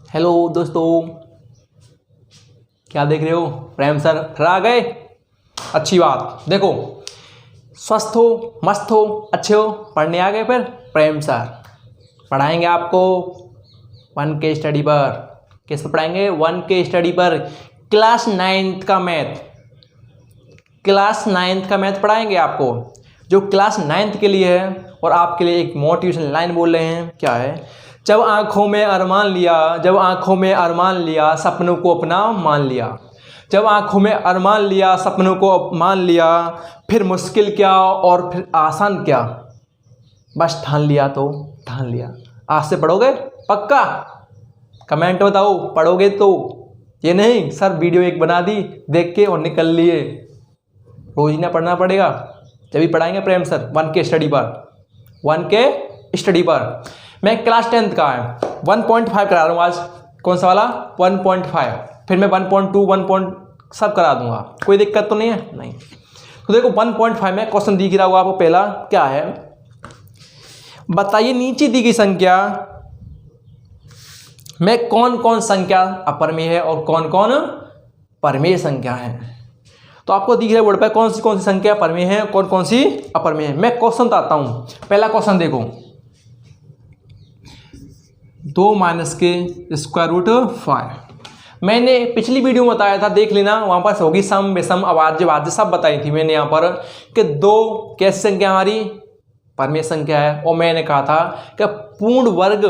Hello दोस्तों, क्या देख रहे हो? प्रेम सर फिर आ गए। अच्छी बात। देखो, स्वस्थ हो, मस्त हो, अच्छे हो, पढ़ने आ गए। फिर प्रेम सर पढ़ाएंगे आपको 1K स्टडी पर। किस पर पढ़ाएंगे? 1K स्टडी पर। क्लास 9th का मैथ, क्लास 9th का मैथ पढ़ाएंगे आपको, जो क्लास 9th के लिए है। और आपके लिए एक मोटिवेशन लाइन बोल रहे हैं। क्या है? जब आंखों में अरमान लिया, जब आंखों में अरमान लिया, सपनों को अपना मान लिया। जब आंखों में अरमान लिया, सपनों को मान लिया, फिर मुश्किल क्या और फिर आसान क्या, बस ठान लिया तो ठान लिया। आज से पढ़ोगे पक्का? कमेंट बताओ, पढ़ोगे तो। ये नहीं सर वीडियो एक बना दी, देख के और निकल लिए। रोज ना पढ़ना पड़ेगा, जब भी पढ़ाएंगे प्रेम सर 1K स्टडी पर। 1K स्टडी पर मैं क्लास 10th का है 1.5 करा रहा हूँ आज। कौन सा वाला? 1.5। फिर मैं 1.2 1. सब करा दूंगा, कोई दिक्कत तो नहीं है? नहीं। तो देखो 1.5 में क्वेश्चन दिख रहा होगा आपको। पहला क्या है? बताइए नीचे दी गई संख्या में कौन कौन संख्या अपरमेय है और कौन कौन परमेय संख्या है। तो आपको दिख रहा है बोर्ड पर कौन सी संख्या परमेय है, कौन कौन सी अपरमेय है। मैं क्वेश्चन बताता हूँ। पहला क्वेश्चन देखो, 2 माइनस के स्क्वायर रूट 5। मैंने पिछली वीडियो में बताया था, देख लेना, वहां पर होगी सम विषम अभाज्य भाज्य सब बताई थी मैंने यहाँ पर कि 2 कैसी संख्या हमारी परमेय संख्या है। और मैंने कहा था कि पूर्ण वर्ग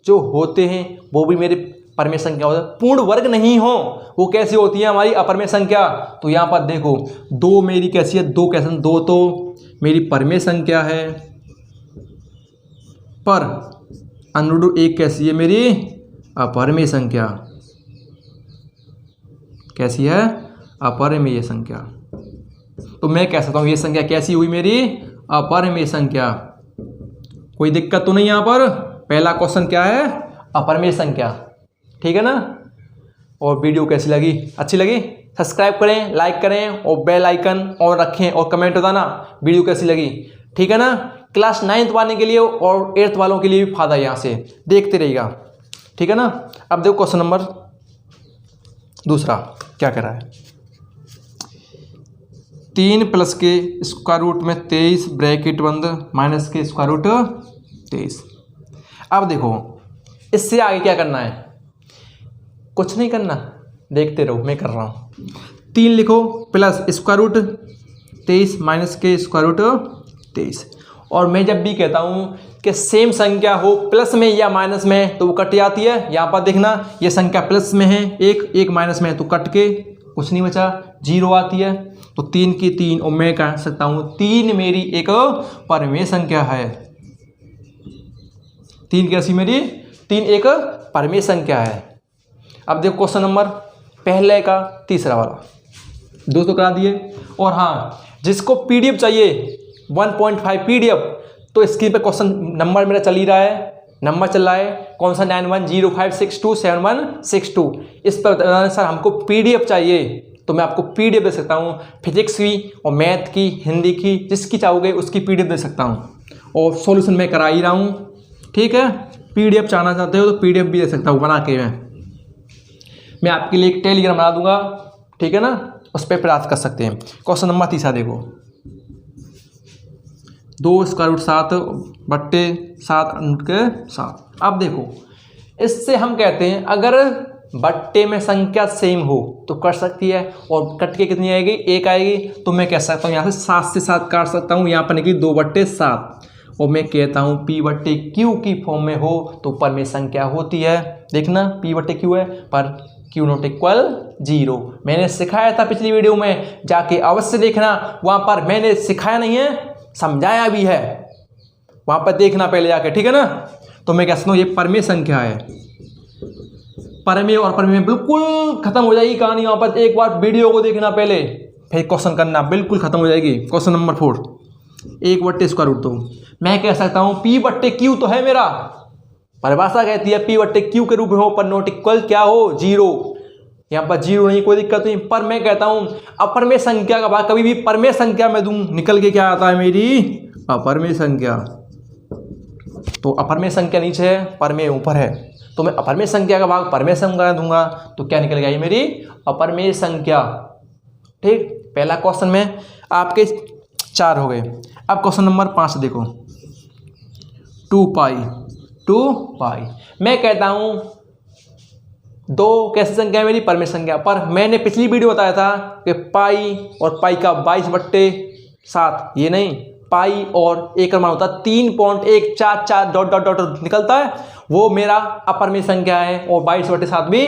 जो होते हैं वो भी मेरे परमेय संख्या होता है। पूर्ण वर्ग नहीं हो वो कैसी होती है? हमारी अपरमेय संख्या। तो यहाँ पर देखो 2 मेरी कैसी है? 2 कैसे? 2 तो मेरी परमेय संख्या है, पर √1 एक कैसी है? मेरी अपरमेय संख्या। कैसी है? अपरमेय संख्या। तो मैं कह सकता हूं ये संख्या कैसी हुई? मेरी अपरमेय संख्या। कोई दिक्कत तो नहीं यहां पर? पहला क्वेश्चन क्या है? अपरमेय संख्या। ठीक है ना? और वीडियो कैसी लगी? अच्छी लगी? सब्सक्राइब करें, लाइक करें और बेल आइकन ऑन रखें और कमेंट बताना वीडियो कैसी लगी। ठीक है ना? क्लास 9th वाले के लिए और 8th वालों के लिए भी फायदा यहाँ से देखते रहिएगा। ठीक है ना? अब देखो क्वेश्चन नंबर दूसरा क्या कह रहा है? 3 प्लस के स्क्वायर रूट में 23 ब्रैकेट बंद माइनस के स्क्वायर रूट 23। अब देखो इससे आगे क्या करना है? कुछ नहीं करना, देखते रहो, मैं कर रहा हूँ। 3 लिखो प्लस स्क्वायर रूट 23 माइनस के स्क्वायर रूट 23। और मैं जब भी कहता हूँ कि सेम संख्या हो प्लस में या माइनस में तो वो कट जाती है। यहाँ पर देखना, ये संख्या प्लस में है, एक माइनस में है, तो कट के कुछ नहीं बचा, 0 आती है। तो 3 की 3, और मैं कह सकता हूँ 3 मेरी एक परमेय संख्या है। 3 कैसी? मेरी 3 एक परमेय संख्या है। अब देखो क्वेश्चन नंबर पहले का तीसरा वाला 2 तो करा दिए। और हाँ, जिसको PDF चाहिए 1.5 PDF, तो स्क्रीन पे क्वेश्चन नंबर मेरा चल ही रहा है, नंबर चल रहा है कौन सा? 9105627162। इस पर सर हमको PDF चाहिए, तो मैं आपको PDF दे सकता हूँ। फिजिक्स की और मैथ की, हिंदी की, जिसकी चाहोगे उसकी PDF दे सकता हूँ। और सॉल्यूशन मैं करा ही रहा हूँ। ठीक है? PDF चाहना चाहते हो तो PDF भी दे सकता हूँ बना के। मैं आपके लिए एक टेलीग्राम बना दूंगा। ठीक है ना? उस पर प्राप्त कर सकते हैं। क्वेश्चन नंबर तीसरा देखो, 2 स्क्वायर रूट 7 बट्टे 7 के 7। अब देखो इससे हम कहते हैं अगर बट्टे में संख्या सेम हो तो कट सकती है, और कट के कितनी आएगी? 1 आएगी। तो मैं कह सकता हूँ यहाँ से 7 से 7 काट सकता हूँ। यहाँ पर निकली 2/7। और मैं कहता हूँ P/Q की फॉर्म में हो तो परमेय संख्या होती है। देखना P/Q है, पर Q ≠ 0। मैंने सिखाया था पिछली वीडियो में, जाके अवश्य देखना। वहाँ पर मैंने सिखाया नहीं है, समझाया भी है, वहां पर देखना पहले जाके। ठीक है ना? तो मैं कह सकता हूँ ये परमेय संख्या है। परमेय और परमेय बिल्कुल खत्म हो जाएगी कहानी। वहां पर एक बार वीडियो को देखना पहले, फिर क्वेश्चन करना, बिल्कुल खत्म हो जाएगी। Question number 4, 1/2 square root 2। मैं कह सकता हूँ P/Q तो है मेरा, परिभाषा कहती है P/Q के रूप में हो, पर नॉट इक्वल क्या हो? 0। यहाँ पर 0 नहीं, कोई दिक्कत नहीं। पर मैं कहता हूं अपरमेय संख्या का भाग कभी भी परमेय संख्या में दूं, निकल के क्या आता है? मेरी अपरमेय संख्या। तो अपरमेय संख्या नीचे है, परमेय ऊपर है। तो मैं अपरिमेय संख्या का भाग परिमेय संख्या दूंगा तो क्या निकल गई मेरी अपरिमेय संख्या। ठीक, पहला क्वेश्चन में आपके 4 हो गए। अब क्वेश्चन नंबर 5 देखो, 2 पाई। मैं कहता हूं 2 कैसी संख्या है मेरी परिमेय संख्या, पर मैंने पिछली वीडियो बताया था कि पाई और पाई का 22/7, ये नहीं, पाई और एक मान होता है 3.144 डॉट डॉट डॉट निकलता है, वो मेरा अपरिमेय संख्या है और 22/7 भी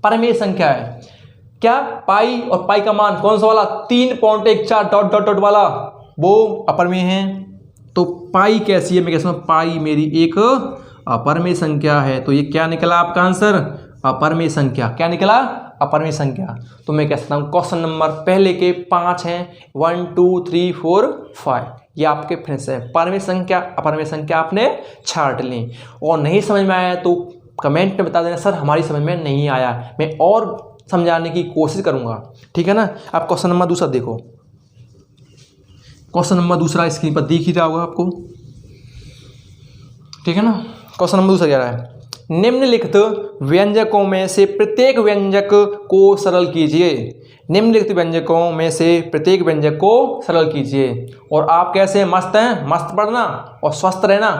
परिमेय संख्या है। क्या पाई और पाई का मान कौन सा वाला 3.14 डॉट डॉट डॉट वाला, वो अपरिमेय है। तो पाई कैसी है, मैं कहता हूं पाई मेरी एक अपरिमेय संख्या है। तो ये क्या निकला आपका आंसर, अपरिमेय संख्या। क्या निकला, अपरिमेय संख्या। तो मैं कह सकता हूं क्वेश्चन नंबर पहले के 5 हैं, 1 2 3 4 5, ये आपके फ्रेंड्स है। परिमेय संख्या अपरिमेय संख्या आपने छांट ली। और नहीं समझ में आया तो कमेंट में बता देना सर हमारी समझ में नहीं आया, मैं और समझाने की कोशिश करूंगा, ठीक है ना। अब क्वेश्चन नंबर दूसरा देखो, क्वेश्चन नंबर दूसरा स्क्रीन पर दिख ही रहा होगा आपको, ठीक है ना। क्वेश्चन नंबर दूसरा क्या है, निम्नलिखित व्यंजकों में से प्रत्येक व्यंजक को सरल कीजिए। निम्नलिखित व्यंजकों में से प्रत्येक व्यंजक को सरल कीजिए। और आप कैसे मस्त हैं, मस्त पढ़ना और स्वस्थ रहना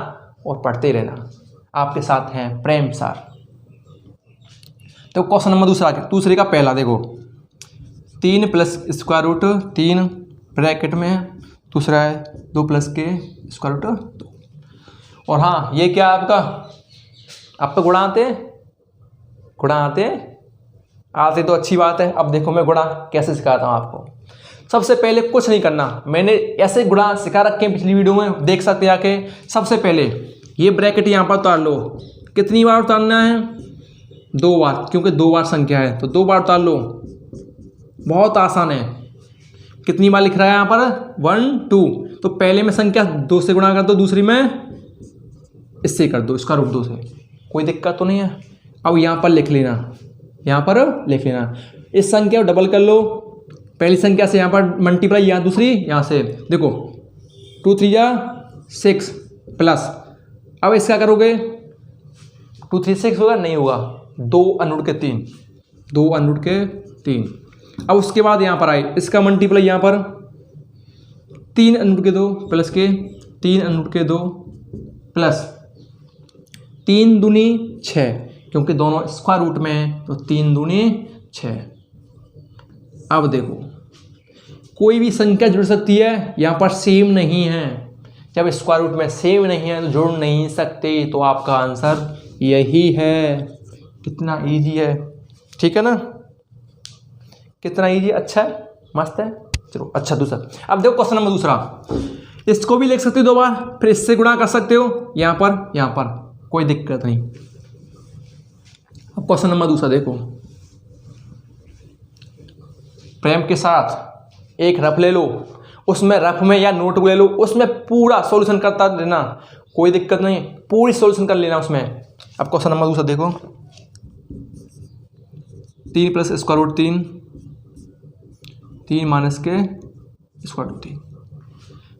और पढ़ते रहना। आपके साथ हैं प्रेम सर। तो क्वेश्चन नंबर दूसरे का पहला देखो, 3 + स्क्वायर रूट 3 ब्रैकेट में है, दूसरा है 2 + के स्क्वायर रूट 2। और हाँ, ये क्या आपका, आप तो गुणा आते तो अच्छी बात है। अब देखो मैं गुणा कैसे सिखाता हूँ आपको। सबसे पहले कुछ नहीं करना, मैंने ऐसे गुणा सिखा रखे हैं पिछली वीडियो में, देख सकते हैं आके। सबसे पहले ये ब्रैकेट यहाँ पर उतार लो, कितनी बार उतारना है, 2 बार, क्योंकि 2 बार संख्या है तो 2 बार उतार लो। बहुत आसान है। कितनी बार लिख रहा है यहाँ पर, 1 2, तो पहले में संख्या 2 से गुणा कर दो, दूसरी में इससे कर दो, इसका रूट 2 से, कोई दिक्कत तो नहीं है। अब यहाँ पर लिख लेना, यहाँ पर लिख लेना, इस संख्या को डबल कर लो, पहली संख्या से यहाँ पर मल्टीप्लाई, यहाँ दूसरी यहाँ से, देखो 2 3 6 प्लस। अब इसका करोगे 2 3 6 होगा, नहीं होगा, 2 अनुड़ के 3, 2 अनुड़ के 3। अब उसके बाद यहाँ पर आए, इसका मल्टीप्लाई यहाँ पर 3 अनुड़ के 2 प्लस के 3 अनुड़ के 2 प्लस 3 दूनी 6, क्योंकि दोनों स्क्वायर रूट में है तो 3 दूनी 6। अब देखो कोई भी संख्या जुड़ सकती है, यहाँ पर सेम नहीं है। जब स्क्वायर रूट में सेम नहीं है तो जुड़ नहीं सकते, तो आपका आंसर यही है। कितना इजी है, ठीक है ना, कितना इजी, अच्छा है, मस्त है। चलो अच्छा दूसरा, अब देखो क्वेश्चन नंबर दूसरा, इसको भी लिख सकते हो 2 बार, फिर इससे गुणा कर सकते हो, यहाँ पर कोई दिक्कत नहीं। अब क्वेश्चन नंबर दूसरा देखो, प्रेम के साथ एक रफ ले लो, उसमें रफ में या नोटबुक ले लो, उसमें पूरा सॉल्यूशन करता रहना, कोई दिक्कत नहीं, पूरी सॉल्यूशन कर लेना उसमें। अब क्वेश्चन नंबर दूसरा देखो, 3 + स्क्वायर रूट 3 - के स्क्वायर रूट 3।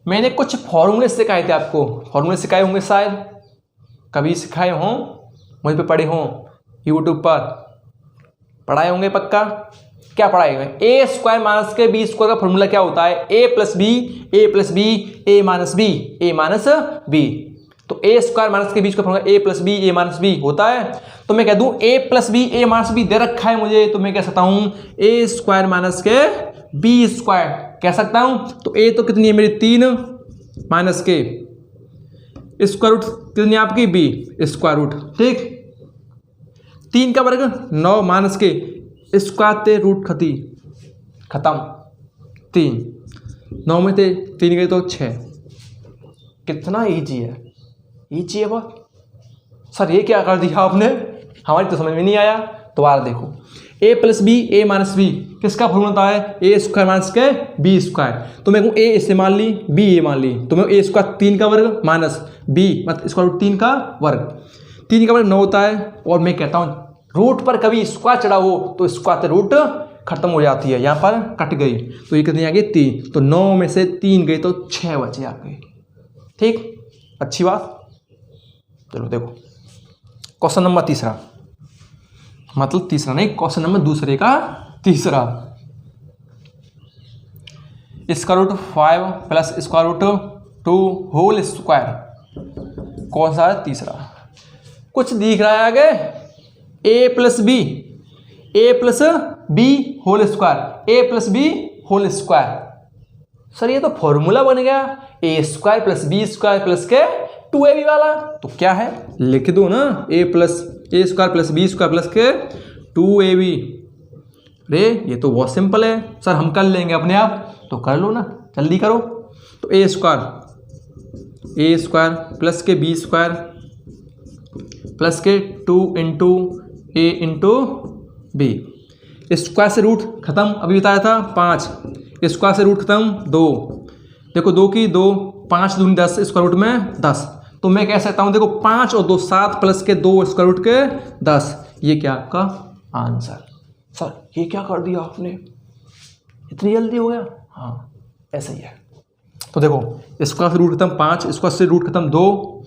मैंने कुछ फॉर्मूले सिखाए थे आपको, फॉर्मूले सिखाए होंगे शायद, कभी सिखाए हों, मुझ पे पढ़े हों, यूट्यूब पर पढ़ाए होंगे पक्का। क्या पढ़ाए हुए, a² - के b² का फॉर्मूला क्या होता है, a + b a + b a - b a - b। तो a² - के बीच का formula a + b a - b होता है। तो मैं कह दूं a + b a - b दे रखा है मुझे, तो मैं कह सकता हूं a² - के b² कह सकता हूं। तो a तो कितनी है मेरी 3 - के स्क्वायर रूट कितनी आपकी b² रूट, ठीक। 3 का वर्ग 9 - के स्क्वायर ते रूट खत्म 3, 9 में से 3 गए तो 6। कितना इजी है, इजी है बहुत। सर ये क्या कर दिया आपने, हमारी तो समझ में नहीं आया। दोबारा देखो, a + b a - b किसका फॉर्मूला होता है, a² - के b²। तो मैं कहूँ a इसे मान ली, b ये मान ली, तो मैं a² 3 का वर्ग माइनस b मतलब स्क्वायर रूट 3 का वर्ग, 3 का वर्ग 9 होता है। और मैं कहता हूँ रूट पर कभी स्क्वायर चढ़ा हो तो स्क्वायर रूट खत्म हो जाती है, यहाँ पर कट गई, तो ये कितनी आ गई 3। तो 9 में से 3 गई तो 6 बचे आ गए, ठीक, अच्छी बात। चलो देखो क्वेश्चन नंबर तीसरा, मतलब तीसरा नहीं, क्वेश्चन नंबर दूसरे का तीसरा। Square root 5 plus square root 2 whole square कौन सा है? तीसरा। कुछ दिख रहा है आगे, A plus B whole square, A plus B whole square. Sir ये तो फॉर्मूला बन गया, A square plus B square plus के 2ab वाला। तो क्या है, लिख दो ना, A square plus B square plus के 2ab। रे ये तो बहुत सिंपल है सर, हम कर लेंगे अपने आप। तो कर लो ना, जल्दी करो। तो ए स्क्वायर प्लस के बी स्क्वायर प्लस के 2 इंटू ए इंटू बी। स्क्वायर से रूट खत्म, अभी बताया था 5, स्क्वायर से रूट खत्म 2। देखो 2 की 2, 5 दूनी 10, स्क्वायर रूट में 10। तो मैं कह सकता हूँ देखो 5 और 2 7 प्लस के 2 स्क्वायर रूट के 10। ये क्या आपका आंसर। सर ये क्या कर दिया आपने, इतनी जल्दी हो गया? हाँ ऐसा ही है। तो देखो स्क्वायर से रूट खत्म 5, स्क्वायर से रूट खत्म 2,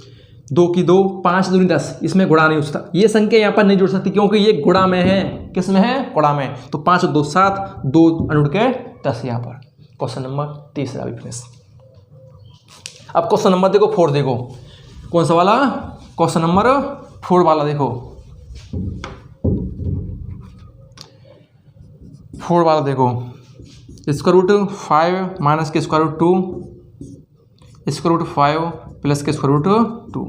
2 की 2, 5 दूनी 10, इसमें गुणा नहीं हो सकता। ये संख्या यहाँ पर नहीं जुड़ सकती क्योंकि ये गुणा में है। किस में है? गुणा में। तो 5 और 2 7, 2 अनुड़ के 10 यहाँ पर। क्वेश्चन नंबर तीसरा भी फिनिश। अब क्वेश्चन नंबर देखो 4, देखो कौन सा वाला, क्वेश्चन नंबर 4 वाला देखो, 4 वाला देखो। स्क्वायर रूट 5 माइनस के square root 2, square root 5 plus के स्क्वायर रूट 2।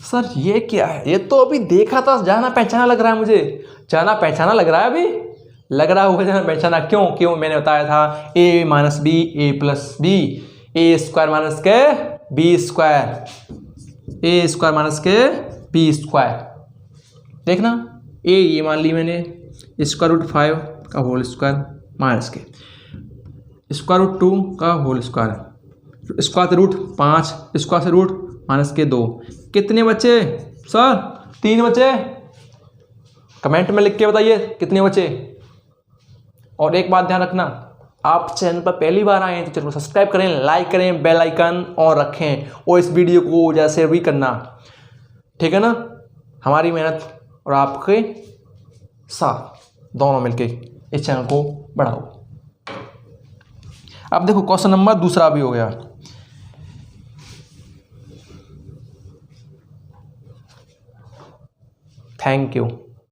सर ये क्या है? ये तो अभी देखा था, जाना पहचाना लग रहा है मुझे, जाना पहचाना लग रहा है, अभी लग रहा होगा जाना पहचाना। क्यों मैंने बताया था ए माइनस बी ए प्लस बी, ए स्क्वायर माइनस के बी स्क्वायर, ए स्क्वायर माइनस के बी स्क्वायर। देखना ए ये मान ली मैंने, स्क्वायर रूट 5 का होल स्क्वायर माइनस के स्क्वायर रूट 2 का whole square, square root 5, square से रूट माइनस के 2। कितने बचे सर? 3 बचे। कमेंट में लिख के बताइए कितने बचे। और एक बात ध्यान रखना, आप चैनल पर पहली बार आए हैं तो चैनल को सब्सक्राइब करें, लाइक करें, बेल आइकन और रखें, और इस वीडियो को जैसे भी करना, ठीक है ना। हमारी मेहनत और आपके साथ दोनों मिलके इस चैनल को बढ़ाओ। अब देखो क्वेश्चन नंबर दूसरा भी हो गया। Thank you.